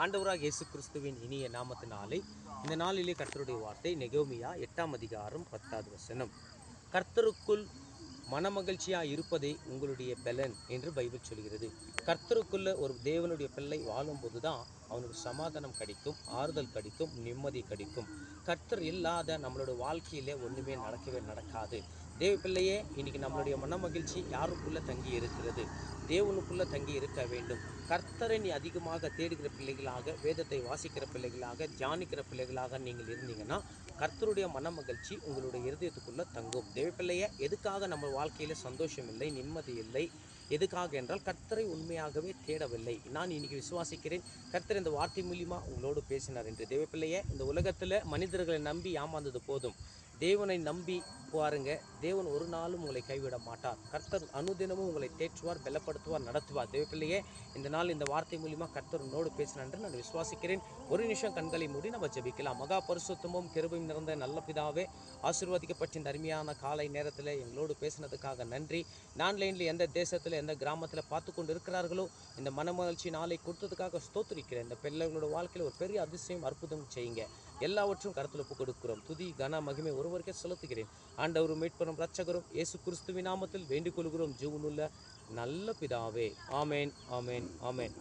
ஆண்டவராக இயேசு கிறிஸ்துவின் இனிய நாமத்தினாலே இந்த நாளிலே கர்த்தருடைய வார்த்தை நெகேமியா 8ஆம் அதிகாரம் 10வது வசனம். கர்த்தருக்குள் மனமகிழ்ச்சியாக இருப்பதே உங்களுடைய பலன் என்று பைபிள் சொல்கிறது. கர்த்தருக்குள்ள ஒரு தேவனுடைய பிள்ளை வாழும்போது தான் அவனுக்கு சமாதானம் கிடைக்கும், ஆறுதல் கிடைக்கும், நிம்மதி கிடைக்கும். கர்த்தர் இல்லாத நம்மளோட வாழ்க்கையிலே ஒன்றுமே நடக்காது. தேவ பிள்ளையே, இன்னைக்கு நம்மளுடைய மனமகிழ்ச்சி யாருக்குள்ளே தங்கி இருக்கிறது? தேவனுக்குள்ளே தங்கி இருக்க வேண்டும். கர்த்தரை நீ அதிகமாக தேடுகிற பிள்ளைகளாக, வேதத்தை வாசிக்கிற பிள்ளைகளாக, தியானிக்கிற பிள்ளைகளாக நீங்கள் இருந்தீங்கன்னா கர்த்தருடைய மனமகிழ்ச்சி உங்களுடைய இருதயத்துக்குள்ளே தங்கும். தேவ பிள்ளையே, எதுக்காக நம்ம வாழ்க்கையில் சந்தோஷம் இல்லை, நிம்மதி இல்லை? எதுக்காக என்றால் கர்த்தரை உண்மையாகவே தேடவில்லை. நான் இன்னைக்கு விசுவாசிக்கிறேன், கர்த்தர் இந்த வார்த்தை மூலியமாக உங்களோடு பேசினார் என்று. தேவ பிள்ளையே, இந்த உலகத்தில் மனிதர்களை நம்பி ஏமாந்தது போதும். தேவனை நம்பி பாருங்க, தேவன் ஒரு நாளும் உங்களை கைவிட மாட்டார். கர்த்தர் அனுதினமும் உங்களை தேற்றுவார், பலப்படுத்துவார், நடத்துவார். தேவ பிள்ளையே, இந்த நாள் இந்த வார்த்தை மூலியமாக கர்த்தர் உன்னோடு பேசினார் என்று நான் விசுவாசிக்கிறேன். ஒரு நிமிஷம் கண்களை மூடி நம்ம ஜெபிக்கலாம். மகா பரிசுத்தமும் கிருபையும் நிறைந்த நல்ல பிதாவே, ஆசீர்வதிக்கப்பட்ட இந்த அருமையான காலை நேரத்தில் எங்களோடு பேசினதுக்காக நன்றி. ஆன்லைனில் எந்த தேசத்தில் எந்த கிராமத்தில் பார்த்து கொண்டு இருக்கிறார்களோ இந்த மனமகிழ்ச்சி நாளை கொடுத்ததுக்காக ஸ்தோத்திரிக்கிறேன். இந்த பிள்ளைகளோட வாழ்க்கையில் ஒரு பெரிய அதிசயம், அற்புதம் செய்யுங்க. எல்லாவற்றும் கருத்தில் ஒப்புக் கொடுக்கிறோம். துதி கன மகிமை ஒருவருக்கே செலுத்துகிறேன். ஆண்டவரும் மீட்பரும் இரட்சகரும் இயேசு கிறிஸ்துவின் நாமத்தில் வேண்டிக் கொள்கிறோம் ஜீவனுள்ள நல்ல பிதாவே. ஆமேன், ஆமேன், ஆமேன்.